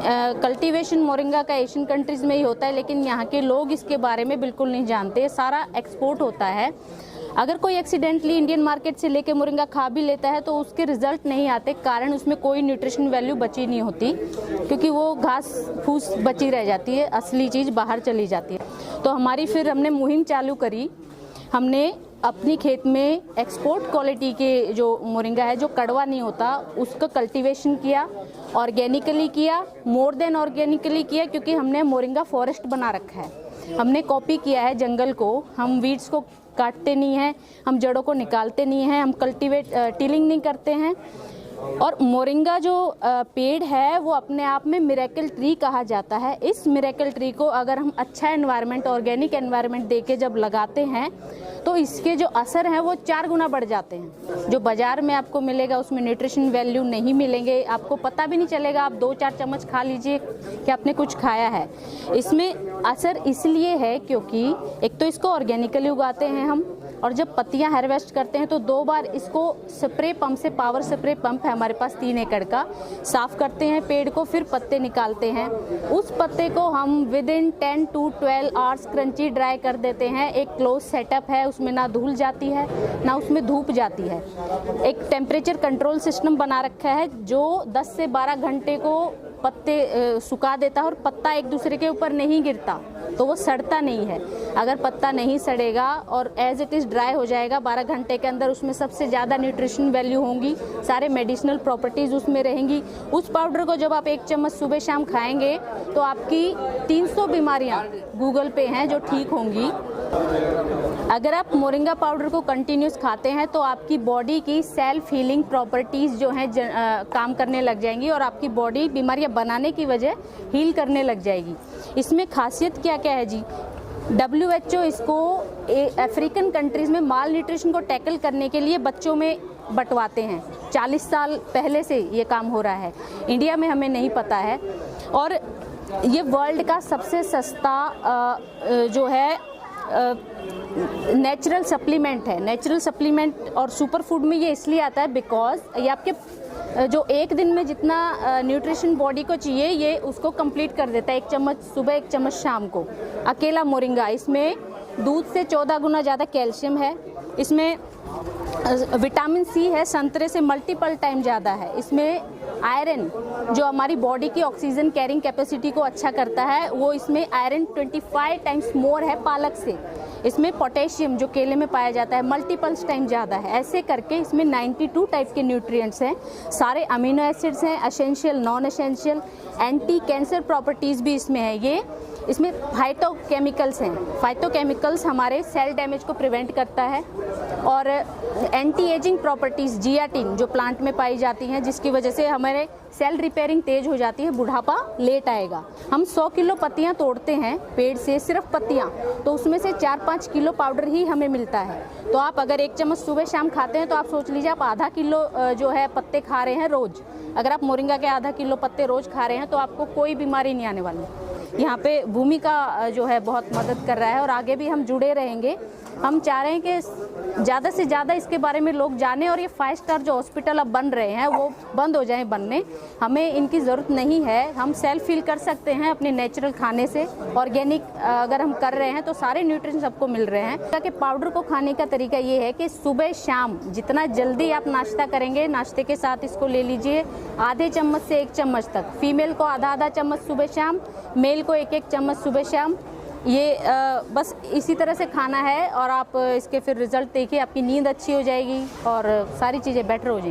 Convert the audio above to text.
Cultivation moringa का Asian countries में ही होता है, लेकिन यहाँ के लोग इसके बारे में बिल्कुल नहीं जानते। सारा एक्सपोर्ट होता है। अगर कोई एक्सीडेंटली इंडियन मार्केट से लेके मोरिंगा खा भी लेता है तो उसके रिजल्ट नहीं आते, कारण उसमें कोई न्यूट्रिशन वैल्यू बची नहीं होती, क्योंकि वो घास फूस बची रह जाती है, असली चीज़ बाहर चली जाती है। तो हमारी फिर हमने मुहिम चालू करी। हमने अपनी खेत में एक्सपोर्ट क्वालिटी के जो मोरिंगा है, जो कड़वा नहीं होता, उसका कल्टीवेशन किया, ऑर्गेनिकली किया, मोर देन ऑर्गेनिकली किया, क्योंकि हमने मोरिंगा फॉरेस्ट बना रखा है। हमने कॉपी किया है जंगल को। हम वीड्स को काटते नहीं हैं, हम जड़ों को निकालते नहीं हैं, हम टिलिंग नहीं करते हैं। और मोरिंगा जो पेड़ है वो अपने आप में मिरेकल ट्री कहा जाता है। इस मिरेकल ट्री को अगर हम अच्छा एनवायरनमेंट, ऑर्गेनिक एनवायरनमेंट देके जब लगाते हैं तो इसके जो असर हैं वो 4 गुना बढ़ जाते हैं। जो बाज़ार में आपको मिलेगा उसमें न्यूट्रिशन वैल्यू नहीं मिलेंगे, आपको पता भी नहीं चलेगा। आप 2-4 चम्मच खा लीजिए कि आपने कुछ खाया है। इसमें असर इसलिए है क्योंकि एक तो इसको ऑर्गेनिकली उगाते हैं हम, और जब पत्तियां हार्वेस्ट करते हैं तो 2 बार इसको स्प्रे पंप से, पावर स्प्रे पंप है हमारे पास 3 एकड़ का, साफ करते हैं पेड़ को, फिर पत्ते निकालते हैं। उस पत्ते को हम with in 10 to 12 hours crunchy dry कर देते हैं। एक क्लोज सेटअप है, उसमें ना धूल जाती है ना उसमें धूप जाती है। एक टेम्परेचर कंट्रोल सिस्टम बना रखा है जो 10 से 12 घंटे को पत्ते सुखा देता है, और पत्ता एक दूसरे के ऊपर नहीं गिरता, तो वो सड़ता नहीं है। अगर पत्ता नहीं सड़ेगा और एज इट इज़ ड्राई हो जाएगा 12 घंटे के अंदर, उसमें सबसे ज़्यादा न्यूट्रिशन वैल्यू होंगी, सारे मेडिसिनल प्रॉपर्टीज़ उसमें रहेंगी। उस पाउडर को जब आप 1 चम्मच सुबह शाम खाएंगे तो आपकी 300 बीमारियाँ गूगल पे हैं जो ठीक होंगी। अगर आप मोरिंगा पाउडर को कंटिन्यूस खाते हैं तो आपकी बॉडी की सेल्फ हीलिंग प्रॉपर्टीज़ जो हैं काम करने लग जाएंगी, और आपकी बॉडी बीमारियां बनाने की वजह हील करने लग जाएगी। इसमें खासियत क्या क्या है जी? WHO इसको अफ्रीकन कंट्रीज़ में माल न्यूट्रिशन को टैकल करने के लिए बच्चों में बंटवाते हैं। 40 साल पहले से ये काम हो रहा है, इंडिया में हमें नहीं पता है। और ये वर्ल्ड का सबसे सस्ता जो है नेचुरल सप्लीमेंट है। नेचुरल सप्लीमेंट और सुपर फूड में ये इसलिए आता है बिकॉज ये आपके जो एक दिन में जितना न्यूट्रिशन बॉडी को चाहिए ये उसको कंप्लीट कर देता है। 1 चम्मच सुबह, 1 चम्मच शाम को। अकेला मोरिंगा, इसमें दूध से 14 गुना ज़्यादा कैल्शियम है, इसमें विटामिन सी है, संतरे से मल्टीपल टाइम ज़्यादा है। इसमें आयरन जो हमारी बॉडी की ऑक्सीजन कैरिंग कैपेसिटी को अच्छा करता है, वो इसमें आयरन 25 टाइम्स मोर है पालक से। इसमें पोटेशियम जो केले में पाया जाता है मल्टीपल्स टाइम ज़्यादा है। ऐसे करके इसमें 92 टाइप के न्यूट्रिएंट्स हैं, सारे अमीनो एसिड्स हैं, essential, non essential, anti cancer properties भी इसमें है। ये इसमें फाइटोकेमिकल्स हैं। फाइटोकेमिकल्स हमारे सेल डैमेज को प्रिवेंट करता है, और एंटी एजिंग प्रॉपर्टीज़, जियाटिन जो प्लांट में पाई जाती हैं, जिसकी वजह से हमारे सेल रिपेयरिंग तेज हो जाती है, बुढ़ापा लेट आएगा। हम 100 किलो पत्तियां तोड़ते हैं पेड़ से, सिर्फ पत्तियां, तो उसमें से 4-5 किलो पाउडर ही हमें मिलता है। तो आप अगर 1 चम्मच सुबह शाम खाते हैं तो आप सोच लीजिए आप आधा किलो जो है पत्ते खा रहे हैं रोज़। अगर आप मोरिंगा के आधा किलो पत्ते रोज़ खा रहे हैं तो आपको कोई बीमारी नहीं आने वाली। यहाँ पे भूमिका जो है बहुत मदद कर रहा है, और आगे भी हम जुड़े रहेंगे। हम चाह रहे हैं कि ज़्यादा से ज़्यादा इसके बारे में लोग जानें, और ये 5 स्टार जो हॉस्पिटल अब बन रहे हैं वो बंद हो जाएं बनने। हमें इनकी ज़रूरत नहीं है। हम सेल्फ फील कर सकते हैं अपने नेचुरल खाने से। ऑर्गेनिक अगर हम कर रहे हैं तो सारे न्यूट्रिएंट्स सबको मिल रहे हैं। कि पाउडर को खाने का तरीका ये है कि सुबह शाम जितना जल्दी आप नाश्ता करेंगे, नाश्ते के साथ इसको ले लीजिए, आधे चम्मच से 1 चम्मच तक। फीमेल को आधा चम्मच सुबह शाम, मेल को 1-1 चम्मच सुबह शाम। ये बस इसी तरह से खाना है, और आप इसके फिर रिजल्ट देखिए, आपकी नींद अच्छी हो जाएगी और सारी चीज़ें बेटर हो जाएंगी।